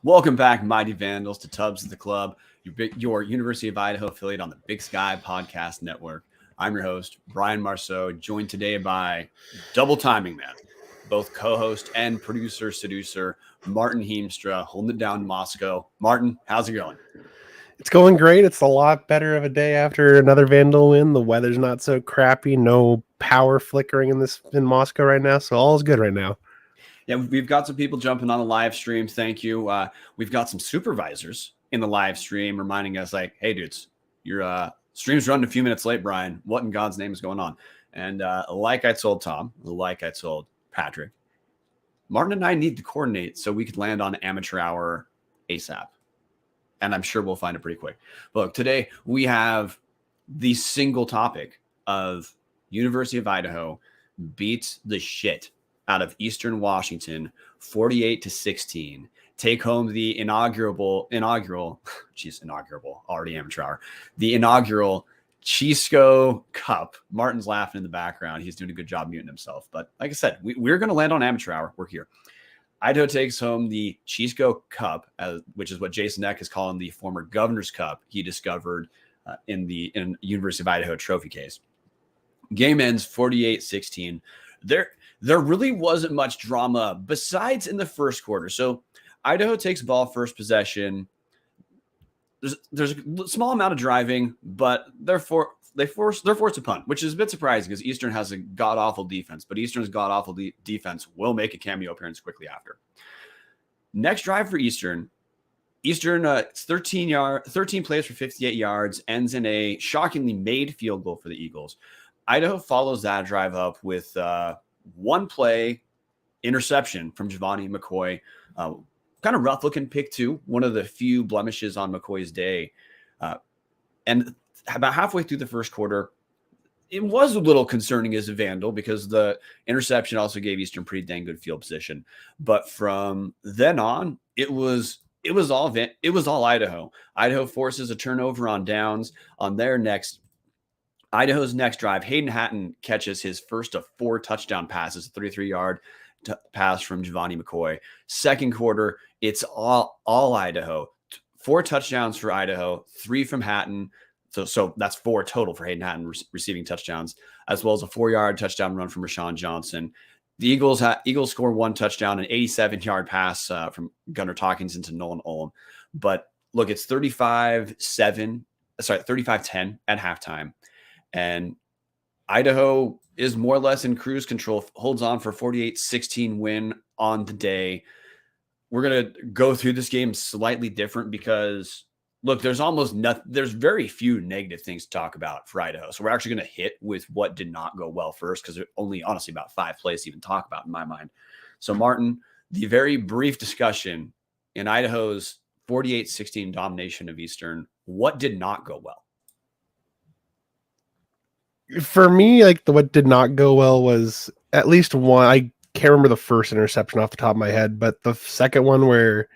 Welcome back, Mighty Vandals, to Tubbs of the Club, your University of Idaho affiliate on the Big Sky Podcast Network. I'm your host, Brian Marceau, joined today by double timing man, both co-host and producer, seducer, Martin Heemstra, holding it down in Moscow. Martin, how's it going? It's going great. It's a lot better of a day after another Vandal win. The weather's not so crappy. No power flickering in Moscow right now, so all is good right now. Yeah, we've got some people jumping on the live stream. Thank you. We've got some supervisors in the live stream reminding us, like, hey, dudes, your stream's running a few minutes late, Brian. What in God's name is going on? And like I told Tom, like I told Patrick, Martin and I need to coordinate so we could land on amateur hour ASAP. And I'm sure we'll find it pretty quick. But look, today we have the single topic of University of Idaho beats the shit out of Eastern Washington, 48-16. Take home the inaugural, already amateur hour, the inaugural Chisco Cup. Martin's laughing in the background. He's doing a good job muting himself. But like I said, we're going to land on amateur hour. We're here. Idaho takes home the Chisco Cup, which is what Jason Eck is calling the former Governor's Cup he discovered in University of Idaho trophy case. Game ends 48-16. There really wasn't much drama besides in the first quarter. So Idaho takes ball first possession. There's a small amount of driving, but they're forced to punt, which is a bit surprising because Eastern has a god-awful defense, but Eastern's god-awful defense will make a cameo appearance quickly after. Next drive for Eastern. It's 13 plays for 58 yards, ends in a shockingly made field goal for the Eagles. Idaho follows that drive up with one play interception from Giovanni McCoy. Kind of rough looking pick too. One of the few blemishes on McCoy's day. And about halfway through the first quarter, it was a little concerning as a Vandal because the interception also gave Eastern pretty dang good field position. But from then on, it was all Idaho. Idaho forces a turnover on downs on Idaho's next drive. Hayden Hatton catches his first of 4 touchdown passes, a 33-yard pass from Giovanni McCoy. Second quarter, it's all Idaho. 4 touchdowns for Idaho, 3 from Hatton. So that's 4 total for Hayden Hatton receiving touchdowns, as well as a 4-yard touchdown run from Rashawn Johnson. The Eagles score 1 touchdown, an 87-yard pass from Gunnar Hawkins into Noland Olm. But look, it's 35-10 at halftime. And Idaho is more or less in cruise control, holds on for 48-16 win on the day. We're going to go through this game slightly different because, look, there's very few negative things to talk about for Idaho. So we're actually going to hit with what did not go well first because there's only honestly about 5 plays to even talk about in my mind. So Martin, the very brief discussion in Idaho's 48-16 domination of Eastern, what did not go well? For me, what did not go well was at least one. I can't remember the first interception off the top of my head, but the second one where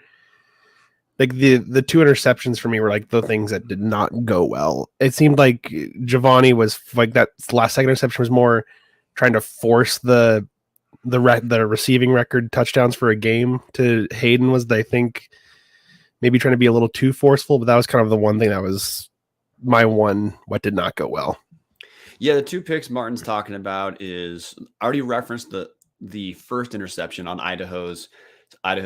the 2 interceptions for me were the things that did not go well. It seemed like Giovanni was that last second interception was more trying to force the receiving record touchdowns for a game to Hayden was, I think, maybe trying to be a little too forceful, but that was kind of the one thing that was my one what did not go well. Yeah, the 2 picks Martin's talking about is I already referenced the first interception on Idaho's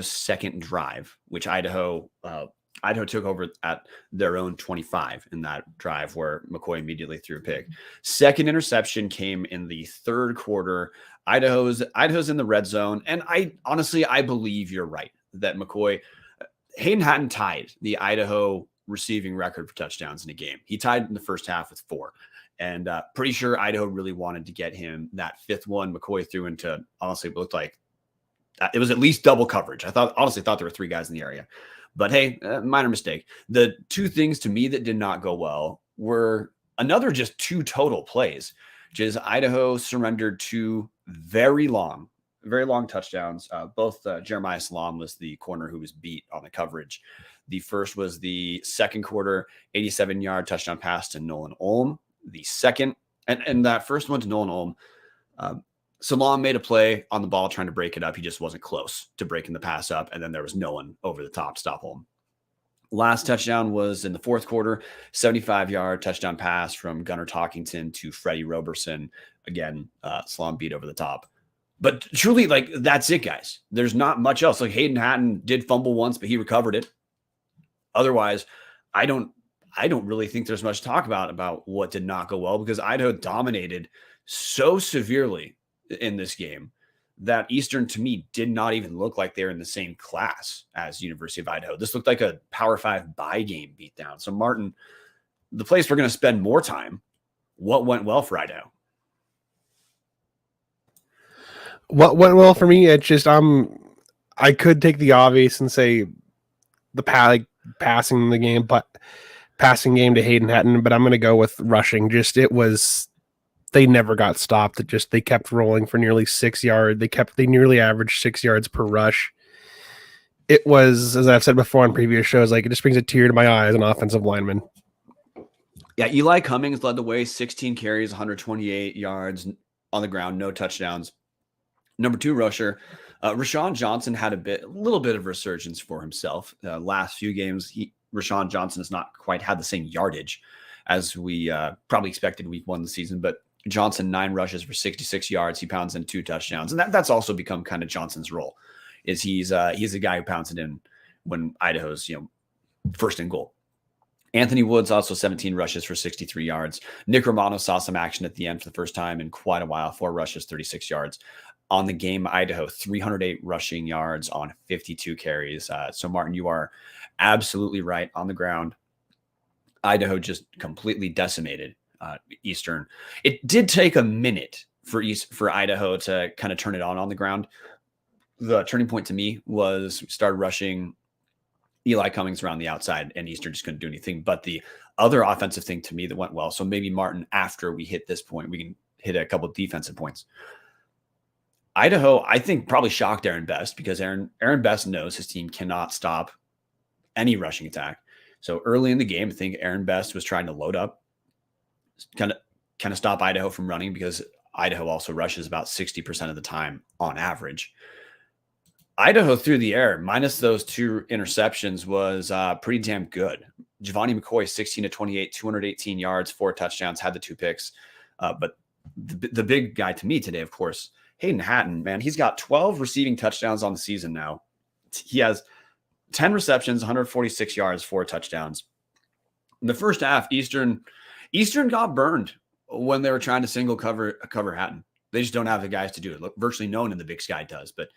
second drive, which Idaho took over at their own 25 in that drive where McCoy immediately threw a pick. Second interception came in the third quarter. Idaho's in the red zone, and I believe you're right that Hayden Hatton tied the Idaho receiving record for touchdowns in a game. He tied in the first half with 4. And pretty sure Idaho really wanted to get him that 5th one. McCoy threw into, honestly, it looked like it was at least double coverage. I honestly thought there were 3 guys in the area. But hey, minor mistake. The 2 things to me that did not go well were another just 2 total plays, which is Idaho surrendered 2 very long touchdowns. Both Jeremiah Salam was the corner who was beat on the coverage. The first was the second quarter, 87-yard touchdown pass to Noland Olm. The second, and that first one to Noland Olm, Salam made a play on the ball trying to break it up. He just wasn't close to breaking the pass up, and then there was no one over the top to stop him. Last touchdown was in the fourth quarter, 75-yard touchdown pass from Gunnar Talkington to Freddie Roberson. Again, Salam beat over the top. But truly, like, that's it, guys. There's not much else. Like, Hayden Hatton did fumble once, but he recovered it. Otherwise, I don't really think there's much to talk about what did not go well, because Idaho dominated so severely in this game that Eastern, to me, did not even look like they're in the same class as University of Idaho. This looked like a Power 5 bye game beatdown. So, Martin, the place we're going to spend more time, what went well for Idaho? What went well for me? It's just I could take the obvious and say the passing game to Hayden Hatton, but I'm going to go with rushing. They never got stopped. They kept rolling for nearly 6 yards. They nearly averaged 6 yards per rush. It was, as I've said before on previous shows, like, it just brings a tear to my eye as an offensive lineman. Yeah, Eli Cummings led the way, 16 carries, 128 yards on the ground, no touchdowns. Number 2 rusher, Rashawn Johnson had a little bit of resurgence for himself. Last few games, Rashawn Johnson has not quite had the same yardage as we probably expected week 1 of the season, but Johnson, 9 rushes for 66 yards. He pounds in 2 touchdowns. And that's also become kind of Johnson's role, is he's a guy who pounds it in when Idaho's, first and goal. Anthony Woods, also 17 rushes for 63 yards. Nick Romano saw some action at the end for the first time in quite a while, 4 rushes, 36 yards. On the game, Idaho, 308 rushing yards on 52 carries. So, Martin, you are absolutely right. On the ground, Idaho just completely decimated Eastern. It did take a minute for Idaho to kind of turn it on the ground. The turning point to me was started rushing Eli Cummings around the outside, and Eastern just couldn't do anything. But the other offensive thing to me that went well, so maybe, Martin, after we hit this point, we can hit a couple of defensive points. Idaho, I think, probably shocked Aaron Best, because Aaron Best knows his team cannot stop any rushing attack. So early in the game, I think Aaron Best was trying to load up, kind of stop Idaho from running, because Idaho also rushes about 60% of the time on average. Idaho through the air, minus those 2 interceptions, was pretty damn good. Giovanni McCoy, 16 to 28, 218 yards, 4 touchdowns, had the 2 picks. But the big guy to me today, of course, Hayden Hatton, man, he's got 12 receiving touchdowns on the season now. He has 10 receptions, 146 yards, 4 touchdowns. In the first half, Eastern got burned when they were trying to single cover Hatton. They just don't have the guys to do it. Look, virtually no one in the Big Sky does. But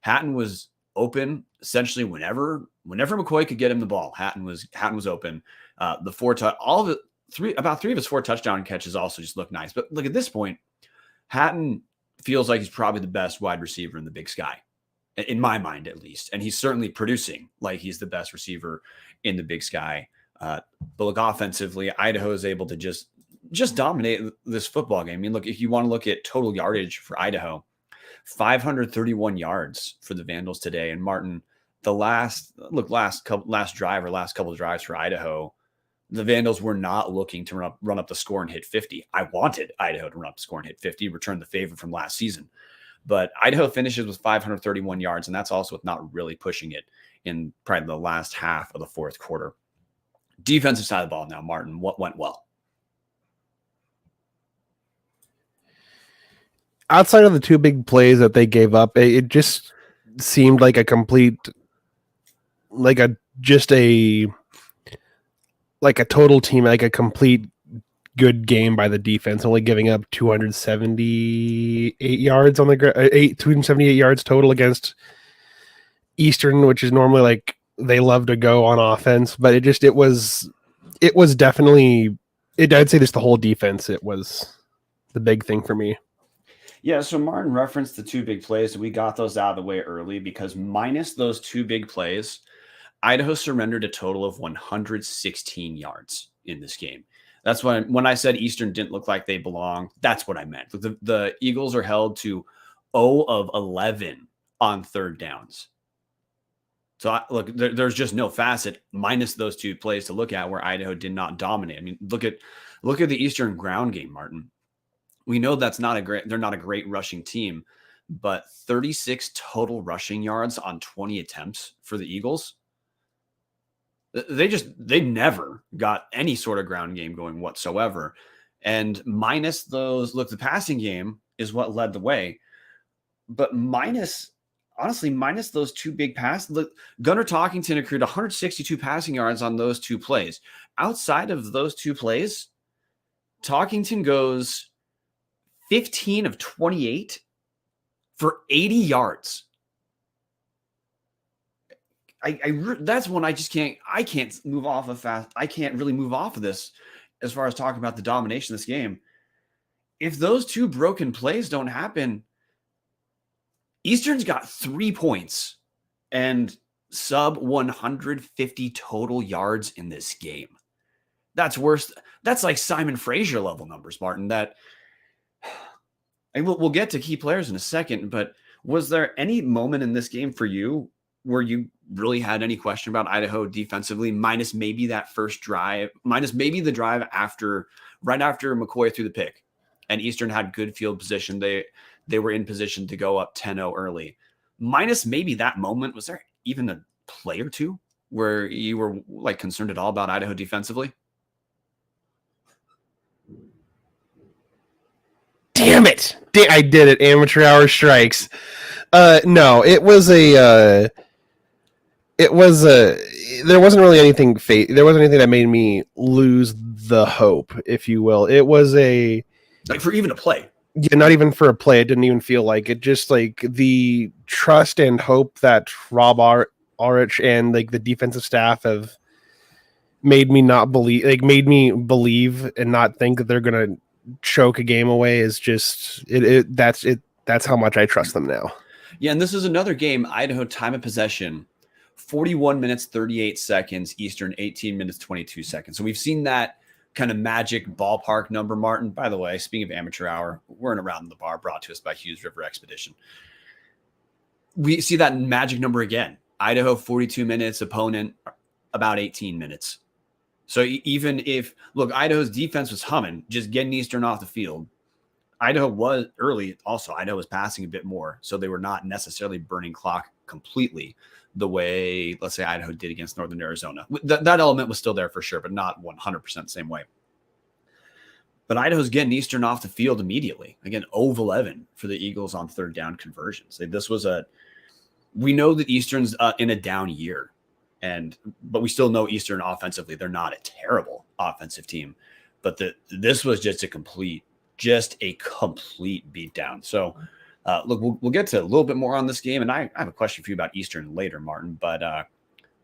Hatton was open essentially whenever McCoy could get him the ball. Hatton was open. About 3 of his 4 touchdown catches also just look nice. But look, at this point, Hatton feels like he's probably the best wide receiver in the Big Sky, in my mind at least. And he's certainly producing like he's the best receiver in the Big Sky. But look, offensively, Idaho is able to just dominate this football game. I mean, look, if you want to look at total yardage for Idaho, 531 yards for the Vandals today. And Martin, the last couple of drives for Idaho, the Vandals were not looking to run up the score and hit 50. I wanted Idaho to run up the score and hit 50, return the favor from last season. But Idaho finishes with 531 yards, and that's also with not really pushing it in probably the last half of the fourth quarter. Defensive side of the ball now, Martin, what went well? Outside of the 2 big plays that they gave up, it just seemed like a complete, total team, like a complete good game by the defense, only giving up 278 yards on the 278 yards total against Eastern, which is normally like they love to go on offense. But it was definitely, I'd say just the whole defense, it was the big thing for me. Yeah, so Martin referenced the 2 big plays. We got those out of the way early, because minus those 2 big plays, Idaho surrendered a total of 116 yards in this game. That's when I said Eastern didn't look like they belonged, that's what I meant. The Eagles are held to 0 of 11 on 3rd downs. So look, there's just no facet minus those 2 plays to look at where Idaho did not dominate. I mean, look at the Eastern ground game, Martin. We know they're not a great rushing team, but 36 total rushing yards on 20 attempts for the Eagles. They never got any sort of ground game going whatsoever. And minus those, look, the passing game is what led the way, but minus those two big passes, look, Gunnar Talkington accrued 162 passing yards on those two plays. Outside of those two plays, Talkington goes 15 of 28 for 80 yards. That's one I can't move off of fast. I can't really move off of this as far as talking about the domination of this game. If those two broken plays don't happen, Eastern's got 3 points and sub 150 total yards in this game. That's worse. That's like Simon Frazier level numbers, Martin. That we'll get to key players in a second, but was there any moment in this game for you where you really had any question about Idaho defensively, minus maybe that first drive, minus maybe the drive right after McCoy threw the pick and Eastern had good field position? They were in position to go up 10-0 early. Minus maybe that moment, was there even a play or two where you were like concerned at all about Idaho defensively? Damn it. I did it. Amateur hour strikes. No, there wasn't really anything there wasn't anything that made me lose the hope, if you will. It was like for even a play. Yeah, not even for a play. It didn't even feel like it. Just like the trust and hope that Rob Orich and like the defensive staff have made me believe and not think that they're gonna choke a game away is just that's how much I trust them now. Yeah, and this is another game. Idaho time of possession 41 minutes 38 seconds, Eastern 18 minutes 22 seconds. So we've seen that kind of magic ballpark number, Martin. By the way, speaking of amateur hour, we're in Around the Bar, brought to us by Hughes River Expedition. We see that magic number again. Idaho 42 minutes, opponent about 18 minutes. So even if, look, Idaho's defense was humming, just getting Eastern off the field. Idaho was early. Also, Idaho was passing a bit more, so they were not necessarily burning clock completely the way, let's say, Idaho did against Northern Arizona. That element was still there for sure, but not 100% the same way. But Idaho's getting Eastern off the field immediately. Again, 0 of 11 for the Eagles on third down conversions. We know that Eastern's in a down year, but we still know Eastern offensively, they're not a terrible offensive team. But this was just a complete beatdown. So, look, we'll get to a little bit more on this game, and I have a question for you about Eastern later, Martin. But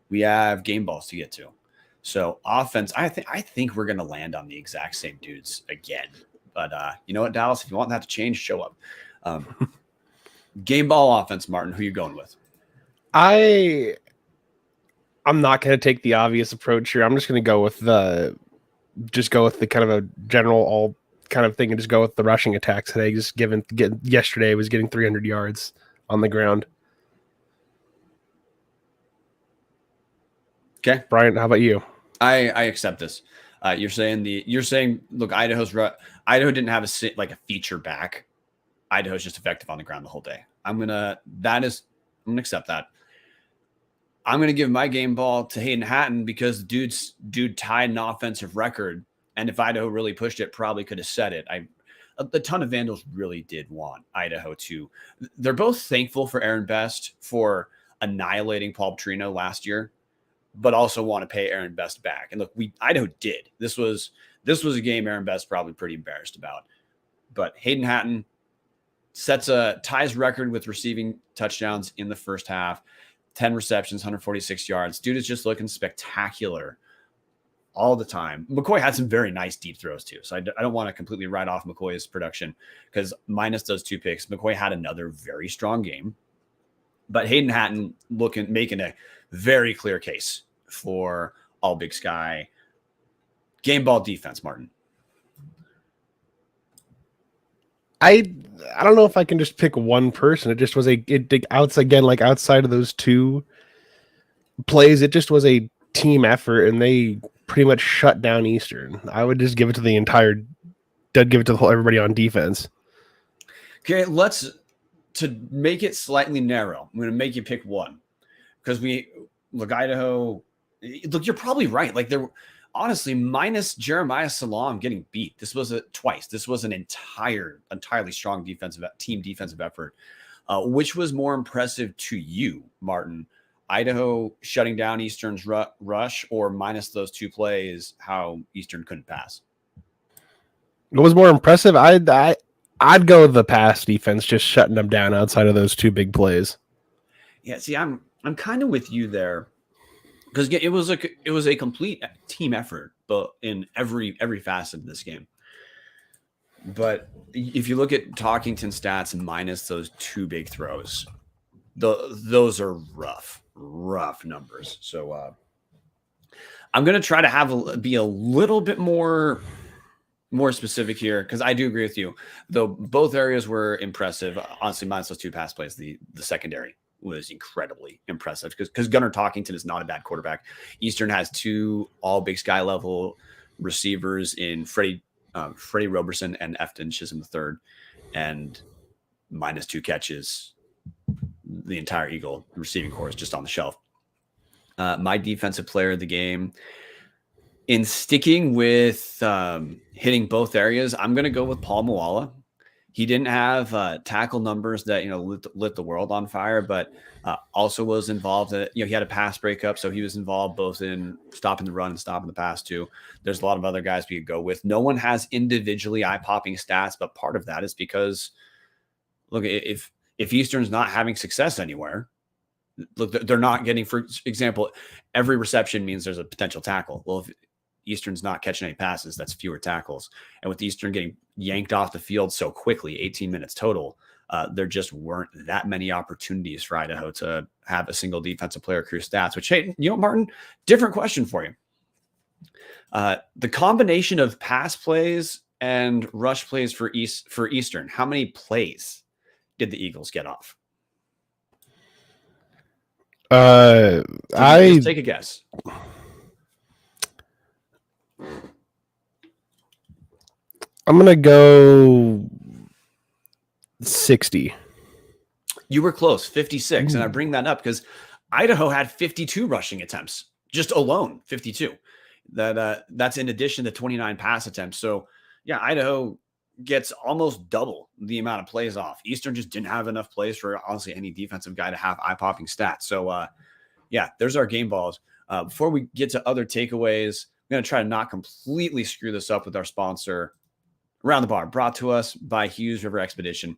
we have game balls to get to. So offense, I think we're going to land on the exact same dudes again. But you know what, Dallas? If you want that to change, show up. Game ball offense, Martin. Who you going with? I'm not going to take the obvious approach here. I'm just going to go with the kind of a general all kind of thing and just go with the rushing attack today. Yesterday was getting 300 yards on the ground. Okay, Brian, how about you? I accept this. You're saying look, Idaho didn't have a feature back. Idaho's just effective on the ground the whole day. I'm gonna accept that. I'm gonna give my game ball to Hayden Hatton because dude tied an offensive record, and if Idaho really pushed it, probably could have set it. A ton of Vandals really did want Idaho to. They're both thankful for Aaron Best for annihilating Paul Petrino last year, but also want to pay Aaron Best back. And look, Idaho did. This was a game Aaron Best probably pretty embarrassed about. But Hayden Hatton ties record with receiving touchdowns in the first half. 10 receptions, 146 yards. Dude is just looking spectacular all the time. McCoy had some very nice deep throws too. So I don't want to completely write off McCoy's production because minus those two picks, McCoy had another very strong game. But Hayden Hatton making a very clear case for All Big Sky game ball defense, Martin. I don't know if I can just pick one person. It just was outside of those two plays, it just was a team effort, and they pretty much shut down Eastern. I would just give it to the entire did give it to everybody on defense. Okay, to make it slightly narrow, I'm going to make you pick one because Idaho. Look, you're probably right. Like honestly, minus Jeremiah Salam getting beat, this was twice. This was an entirely strong team defensive effort. Which was more impressive to you, Martin? Idaho shutting down Eastern's rush, or minus those two plays, how Eastern couldn't pass? What was more impressive? I'd go with the pass defense, just shutting them down outside of those two big plays. Yeah, see, I'm kind of with you there because it was a complete team effort, but in every facet of this game. But if you look at Talkington stats minus those two big throws, those are rough numbers. So I'm going to try to be a little bit more specific here because I do agree with you. Though both areas were impressive, honestly, minus those two pass plays, the secondary was incredibly impressive because Gunnar Talkington is not a bad quarterback. Eastern has two all Big Sky level receivers in Freddie Roberson and Efton Chisholm III, and minus two catches. The entire Eagle receiving corps is just on the shelf. My defensive player of the game, in sticking with hitting both areas, I'm going to go with Paul Moala. He didn't have tackle numbers that lit the world on fire, but also was involved. He had a pass breakup, so he was involved both in stopping the run and stopping the pass too. There's a lot of other guys we could go with. No one has individually eye-popping stats, but part of that is because, look, if Eastern's not having success anywhere, look, they're not getting, for example, every reception means there's a potential tackle. Well, if Eastern's not catching any passes, that's fewer tackles. And with Eastern getting yanked off the field so quickly, 18 minutes total, there just weren't that many opportunities for Idaho to have a single defensive player accrue stats, which, hey, Martin, different question for you. The combination of pass plays and rush plays for Eastern, how many plays did the Eagles get off? Just take a guess. I'm going to go 60. You were close, 56. And I bring that up because Idaho had 52 rushing attempts, just alone, 52. That's in addition to 29 pass attempts. So, yeah, Idaho gets almost double the amount of plays off. Eastern just didn't have enough plays for, honestly, any defensive guy to have eye-popping stats. So, yeah, there's our game balls. Before we get to other takeaways, I'm going to try to not completely screw this up with our sponsor, Around the Bar, brought to us by Hughes River Expedition.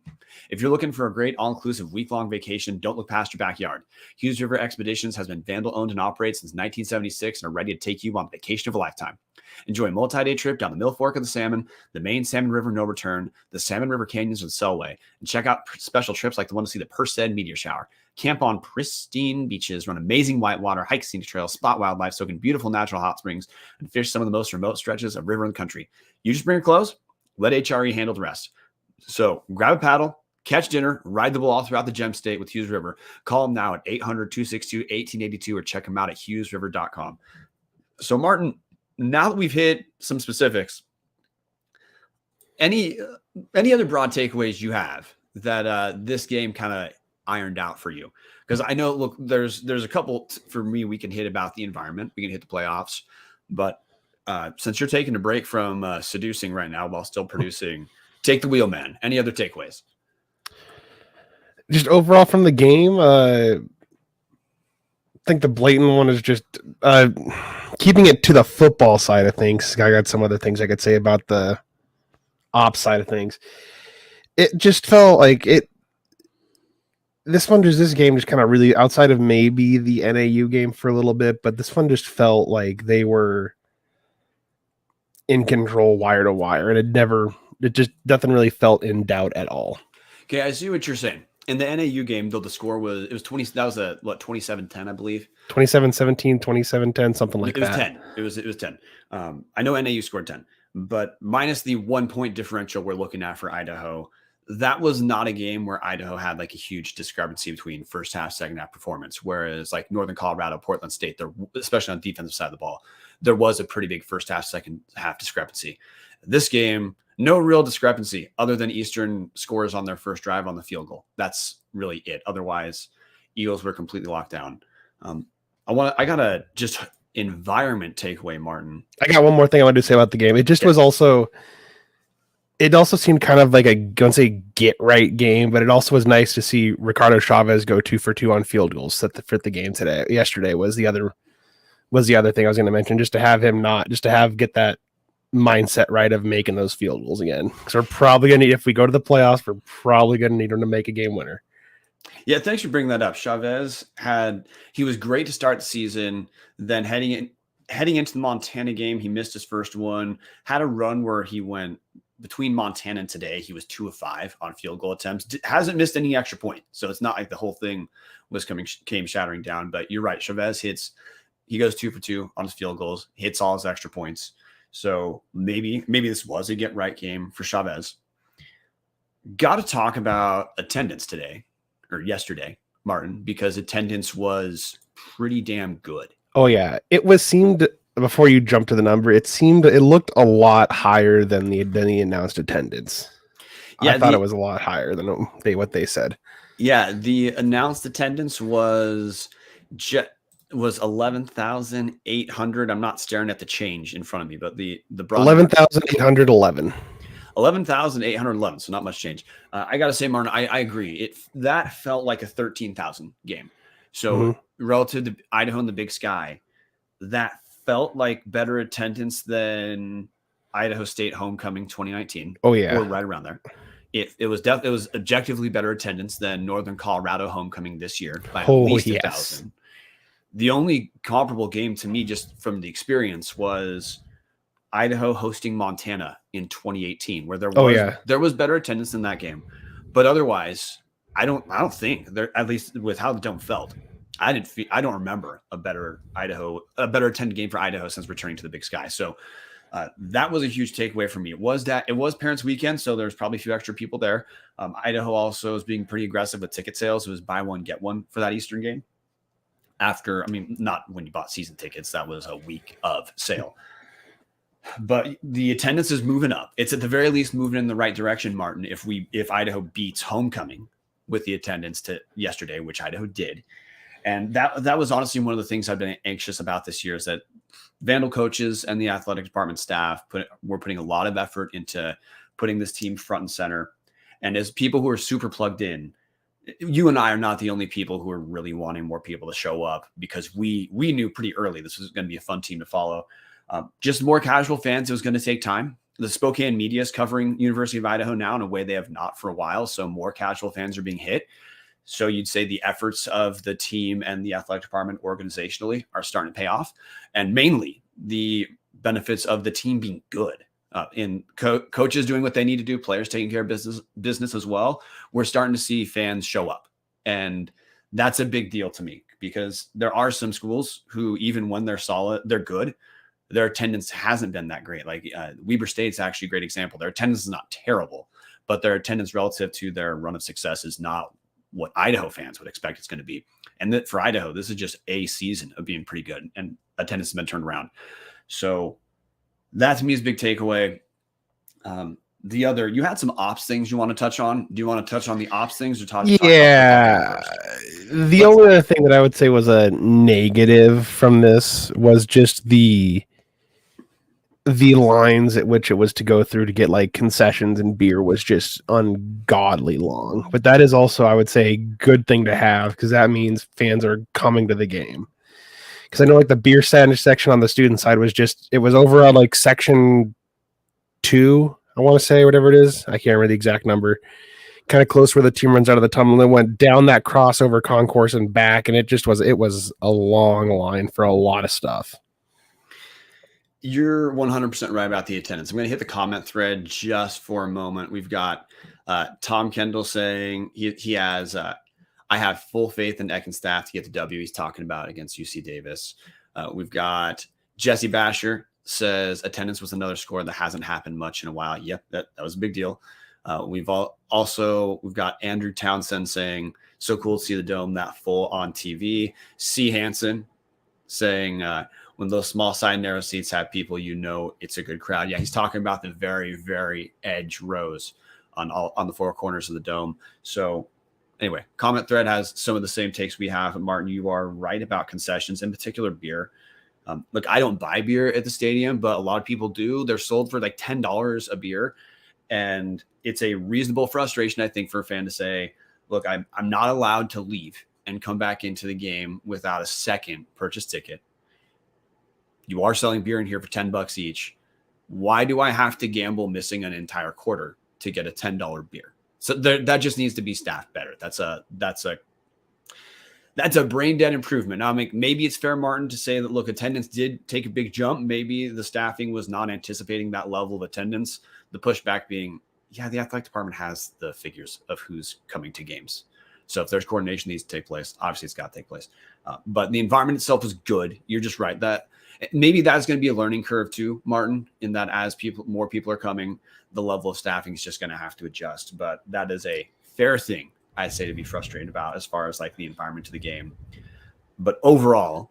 If you're looking for a great all-inclusive week-long vacation, don't look past your backyard. Hughes River Expeditions has been vandal-owned and operated since 1976 and are ready to take you on vacation of a lifetime. Enjoy a multi-day trip down the Mill Fork of the Salmon, the main Salmon River No Return, the Salmon River Canyons with Selway, and check out special trips like the one to see the Perced meteor shower. Camp on pristine beaches, run amazing whitewater, hike scenic trails, spot wildlife, soak in beautiful natural hot springs, and fish some of the most remote stretches of river in the country. You just bring your clothes. Let HRE handle the rest. So grab a paddle, catch dinner, ride the bull all throughout the Gem State with Hughes River. Call them now at 800-262-1882 or check them out at hughesriver.com. So, Martin, now that we've hit some specifics, any other broad takeaways you have that this game kind of ironed out for you? Because I know, look, there's a couple for me we can hit about the environment. We can hit the playoffs. But since you're taking a break from seducing right now while still producing, take the wheel, man. Any other takeaways? Just overall from the game, I think the blatant one is just keeping it to the football side of things. I got some other things I could say about the ops side of things. It just felt like this game just kind of really, outside of maybe the NAU game for a little bit, but this one just felt like they were in control wire to wire, and nothing really felt in doubt at all. Okay, I see what you're saying. In the NAU game, though, the score was 20. That was 27-10, I believe. 27-17, 27-10, something like that. It was 10. I know NAU scored 10, but minus the 1 point differential we're looking at for Idaho, that was not a game where Idaho had like a huge discrepancy between first half, second half performance. Whereas like Northern Colorado, Portland State, especially on the defensive side of the ball, there was a pretty big first half, second half discrepancy. This game, No real discrepancy other than Eastern scores on their first drive on the field goal. That's really it. Otherwise, Eagles were completely locked down. I got a just environment takeaway, Martin. I got one more thing I wanted to say about the game. It just was also, it also seemed kind of like I don't say get right game, but it also was nice to see Ricardo Chavez go 2 for 2 on field goals for the game today. Yesterday was the other thing I was going to mention, just to have him get that mindset right of making those field goals again. Because we're probably going to need, if we go to the playoffs, we're probably going to need him to make a game winner. Yeah, thanks for bringing that up. Chavez he was great to start the season. Then heading into the Montana game, he missed his first one. Had a run where he went between Montana and today. He was 2 of 5 on field goal attempts. Hasn't missed any extra point, so it's not like the whole thing came shattering down. But you're right, Chavez he goes 2 for 2 on his field goals, hits all his extra points. So maybe this was a get right game for Chavez. Got to talk about attendance today. Or yesterday, Martin, because attendance was pretty damn good. Oh yeah, seemed before you jump to the number, it looked a lot higher than the announced attendance. Yeah, I thought it was a lot higher than what they said. Yeah, the announced attendance was 11,800. I'm not staring at the change in front of me, but the broad 11,811. 11,811, so not much change. I got to say, Martin, I agree. That felt like a 13,000 game. So relative to Idaho and the Big Sky, that felt like better attendance than Idaho State homecoming 2019. Oh yeah, or right around there. It was objectively better attendance than Northern Colorado homecoming this year by at least 1,000. The only comparable game to me, just from the experience, was Idaho hosting Montana in 2018, where there was better attendance in that game. But otherwise, I don't think there, at least with how the dome felt, I don't remember a better attended game for Idaho since returning to the Big Sky. So that was a huge takeaway for me. It was Parents Weekend, so there's probably a few extra people there. Idaho also is being pretty aggressive with ticket sales. It was buy one get one for that Eastern game. Not when you bought season tickets, that was a week of sale. But the attendance is moving up. It's at the very least moving in the right direction, Martin. If Idaho beats homecoming with the attendance to yesterday, which Idaho did, and that was honestly one of the things I've been anxious about this year, is that Vandal coaches and the athletic department staff were putting a lot of effort into putting this team front and center. And as people who are super plugged in, you and I are not the only people who are really wanting more people to show up, because we knew pretty early this was going to be a fun team to follow. Just more casual fans, it was going to take time. The Spokane media is covering University of Idaho now in a way they have not for a while, so more casual fans are being hit. So you'd say the efforts of the team and the athletic department organizationally are starting to pay off, and mainly the benefits of the team being good. In coaches doing what they need to do, players taking care of business as well. We're starting to see fans show up, and that's a big deal to me, because there are some schools who, even when they're solid, they're good, their attendance hasn't been that great. Like Weber State's actually a great example. Their attendance is not terrible, but their attendance relative to their run of success is not what Idaho fans would expect it's going to be. And that for Idaho, this is just a season of being pretty good, and attendance has been turned around. So that to me is a big takeaway. You had some ops things you want to touch on. Do you want to touch on the ops things or talk? Yeah. The only other thing that I would say was a negative from this was just the lines at which it was to go through to get like concessions and beer was just ungodly long. But that is also, I would say, a good thing to have, because that means fans are coming to the game. Because I know like the beer section on the student side it was over on like section 2, I want to say, whatever it is. I can't remember the exact number. Kind of close where the team runs out of the tunnel, and then went down that crossover concourse and back, and it was a long line for a lot of stuff. You're 100% right about the attendance. I'm going to hit the comment thread just for a moment. We've got Tom Kendall saying he has I have full faith in Eck and staff to get the W he's talking about against UC Davis. We've got Jesse Basher says attendance was another score that hasn't happened much in a while. Yep, that was a big deal. We've got Andrew Townsend saying so cool to see the dome that full on TV. C. Hansen saying when those small side narrow seats have people, it's a good crowd. Yeah, he's talking about the very, very edge rows on the four corners of the dome. So anyway, comment thread has some of the same takes we have. Martin, you are right about concessions, in particular beer. Look, I don't buy beer at the stadium, but a lot of people do. They're sold for like $10 a beer. And it's a reasonable frustration, I think, for a fan to say, look, I'm not allowed to leave and come back into the game without a second purchase ticket. You are selling beer in here for $10 each. Why do I have to gamble missing an entire quarter to get a $10 beer? So that just needs to be staffed better. That's a brain dead improvement. Now, maybe it's fair, Martin, to say that, look, attendance did take a big jump. Maybe the staffing was not anticipating that level of attendance. The pushback being, yeah, the athletic department has the figures of who's coming to games. So if there's coordination needs to take place, obviously it's got to take place. But the environment itself was good. You're just right. That maybe that's going to be a learning curve too, Martin, in that as more people are coming, the level of staffing is just going to have to adjust. But that is a fair thing, I say, to be frustrated about as far as like the environment to the game. But overall,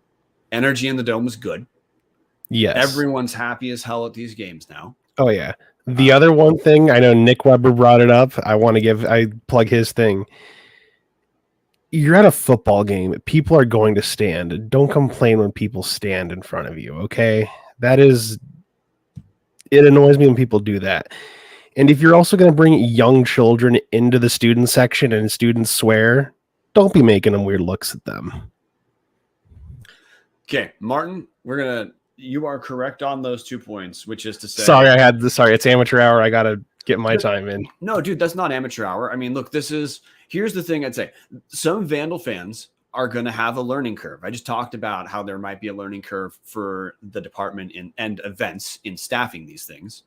energy in the dome was good. Yes. Everyone's happy as hell at these games now. Oh, yeah. The other one thing, I know Nick Weber brought it up. I plug his thing. You're at a football game. People are going to stand. Don't complain when people stand in front of you, okay? It annoys me when people do that. And if you're also going to bring young children into the student section and students swear, don't be making them weird looks at them. Okay, Martin, you are correct on those 2 points, which is to say... Sorry, it's amateur hour. I got to get my time in. No, dude, that's not amateur hour. I mean, look, here's the thing I'd say. Some Vandal fans are going to have a learning curve. I just talked about how there might be a learning curve for the department and events in staffing these things.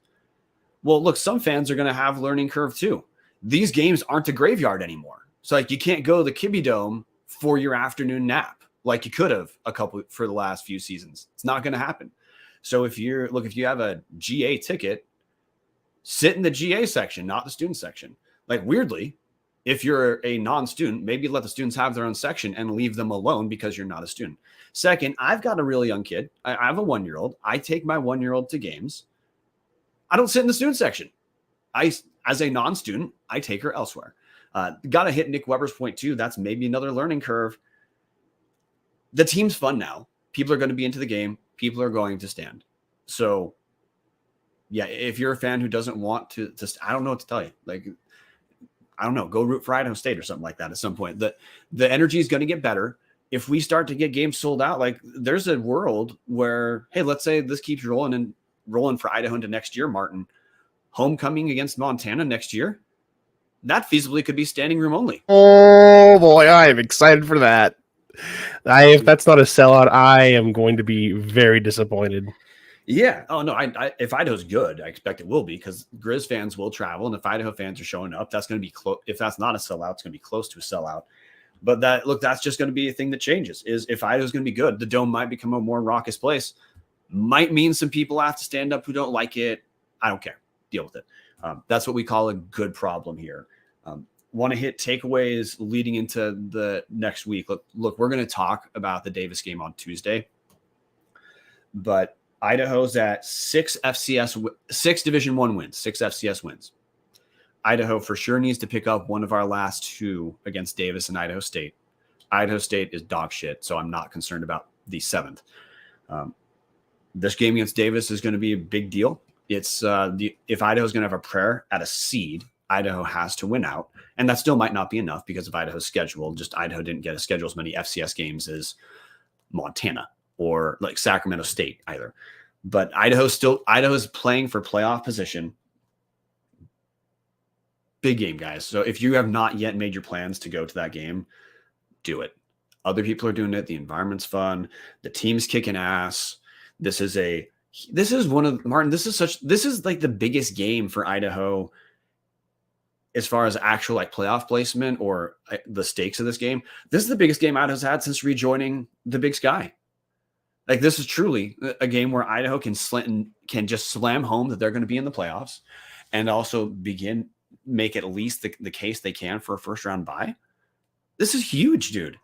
Well, look, some fans are going to have a learning curve too. These games aren't a graveyard anymore. So like you can't go to the Kibbe Dome for your afternoon nap like you could have for the last few seasons. It's not going to happen. So if you have a GA ticket, sit in the GA section, not the student section. Like weirdly, if you're a non-student, maybe let the students have their own section and leave them alone because you're not a student. Second, I've got a really young kid. I have a 1-year-old. I take my 1-year-old to games. I don't sit in the student section. As a non-student, I take her elsewhere. Got to hit Nick Weber's point too. That's maybe another learning curve. The team's fun now. People are going to be into the game. People are going to stand. So yeah, if you're a fan who doesn't want to I don't know what to tell you. Like, I don't know, go root for Idaho State or something like that at some point. The energy is going to get better. If we start to get games sold out, like there's a world where, hey, let's say this keeps rolling for Idaho into next year, Martin. Homecoming against Montana next year, that feasibly could be standing room only. Oh boy, I am excited for that. If that's not a sellout, I am going to be very disappointed. Yeah. Oh no. If Idaho's good, I expect it will be because Grizz fans will travel, and if Idaho fans are showing up, that's going to be close. If that's not a sellout, it's going to be close to a sellout. But that's just going to be a thing that changes. Is if Idaho's going to be good, the dome might become a more raucous place. Might mean some people have to stand up who don't like it. I don't care. Deal with it. That's what we call a good problem here. Want to hit takeaways leading into the next week. Look, we're going to talk about the Davis game on Tuesday, but Idaho's at 6 Division I wins, 6 FCS wins. Idaho for sure needs to pick up one of our last 2 against Davis and Idaho State. Idaho State is dog shit, so I'm not concerned about the 7th. This game against Davis is going to be a big deal. It's if Idaho's going to have a prayer at a seed, Idaho has to win out. And that still might not be enough because of Idaho's schedule. Just Idaho didn't get a schedule as many FCS games as Montana or like Sacramento State either. But Idaho's playing for playoff position. Big game, guys. So if you have not yet made your plans to go to that game, do it. Other people are doing it. The environment's fun. The team's kicking ass. This is like the biggest game for Idaho as far as actual like playoff placement or the stakes of this game. This is the biggest game Idaho's had since rejoining the Big Sky. Like this is truly a game where Idaho can just slam home that they're going to be in the playoffs and also make at least the case they can for a first round bye. This is huge, dude.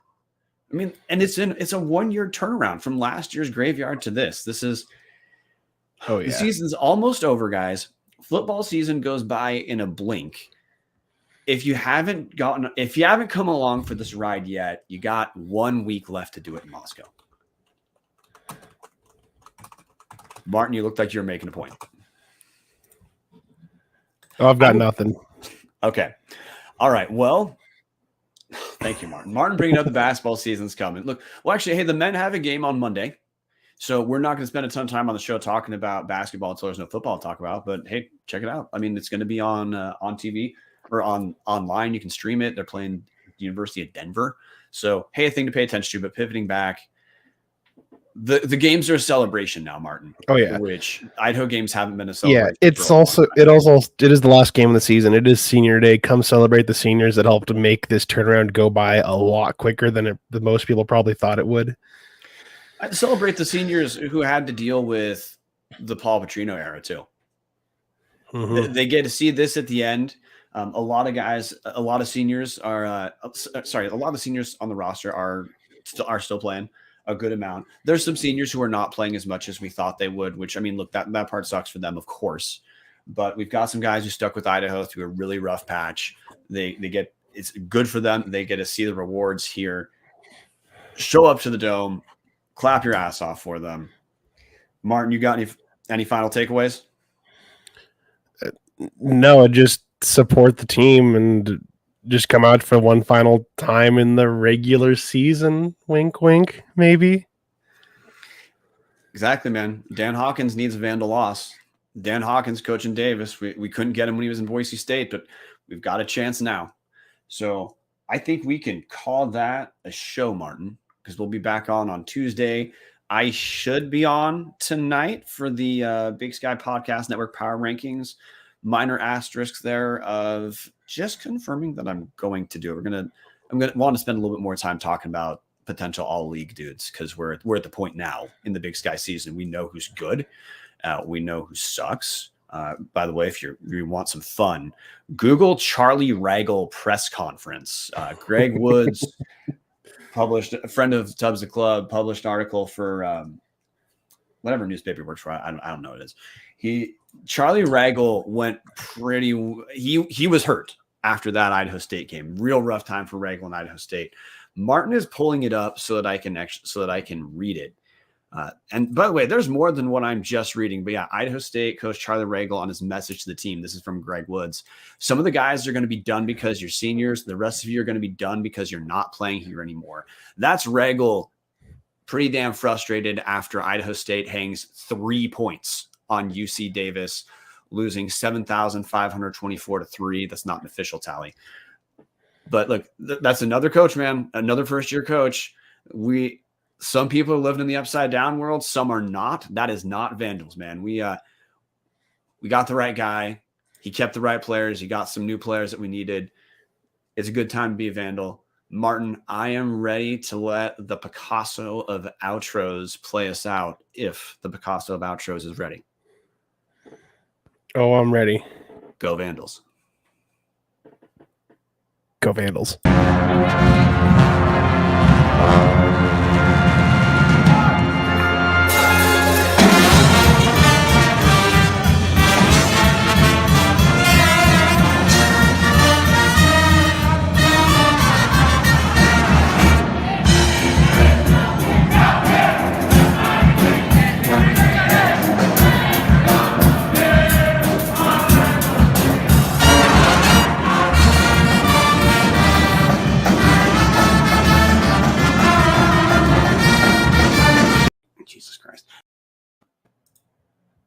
I mean, and it's a 1 year turnaround from last year's graveyard to this. This is the season's almost over, guys. Football season goes by in a blink. If you haven't come along for this ride yet, you got 1 week left to do it in Moscow. Martin, you looked like you were making a point. Oh, I've got nothing. Okay. All right. Well, thank you, Martin. Martin bringing up the basketball season's coming. Look, well, actually, hey, the men have a game on Monday. So we're not going to spend a ton of time on the show talking about basketball until there's no football to talk about. But hey, check it out. I mean, it's going to be on TV or online. You can stream it. They're playing the University of Denver. So hey, a thing to pay attention to. But pivoting back, the games are a celebration now, Martin. Oh yeah, which Idaho games haven't been a celebration. Yeah, it is the last game of the season. It is senior day. Come celebrate the seniors that helped to make this turnaround go by a lot quicker than most people probably thought it would. I'd celebrate the seniors who had to deal with the Paul Petrino era too. Mm-hmm. They get to see this at the end. A lot of seniors on the roster are still playing a good amount. There's some seniors who are not playing as much as we thought they would, which, I mean, look, that part sucks for them, of course. But we've got some guys who stuck with Idaho through a really rough patch. It's good for them. They get to see the rewards here. Show up to the Dome. Clap your ass off for them. Martin, you got any final takeaways? No, just support the team and just come out for one final time in the regular season. Wink, wink, maybe. Exactly, man. Dan Hawkins needs a Vandal loss. Dan Hawkins coaching Davis. We couldn't get him when he was in Boise State, but we've got a chance now. So I think we can call that a show, Martin, because we'll be back on Tuesday. I should be on tonight for the Big Sky Podcast Network Power Rankings. Minor asterisks there of just confirming that I'm going to do it. I'm gonna want to spend a little bit more time talking about potential all league dudes, because we're at the point now in the Big Sky season. We know who's good. We know who sucks. By the way, if you want some fun, Google Charlie Ragle press conference. Greg Woods published, a friend of Tubbs the Club, published an article for whatever newspaper he works for. I don't know what it is. Charlie Ragle went he was hurt after that Idaho State game. Real rough time for Ragle and Idaho State. Martin is pulling it up so that I can read it. And by the way, there's more than what I'm just reading. But yeah, Idaho State coach Charlie Ragle on his message to the team. This is from Greg Woods. Some of the guys are going to be done because you're seniors. The rest of you are going to be done because you're not playing here anymore. That's Ragle pretty damn frustrated after Idaho State hangs 3 points on UC Davis, losing 7,524 to 3. That's not an official tally. But look, that's another coach, man, another first-year coach. Some people are living in the upside down world. Some are not. That is not Vandals, man. We got the right guy. He kept the right players. He got some new players that we needed. It's a good time to be a Vandal. Martin, I am ready to let the Picasso of outros play us out if the Picasso of outros is ready. Oh, I'm ready. Go Vandals. Go Vandals.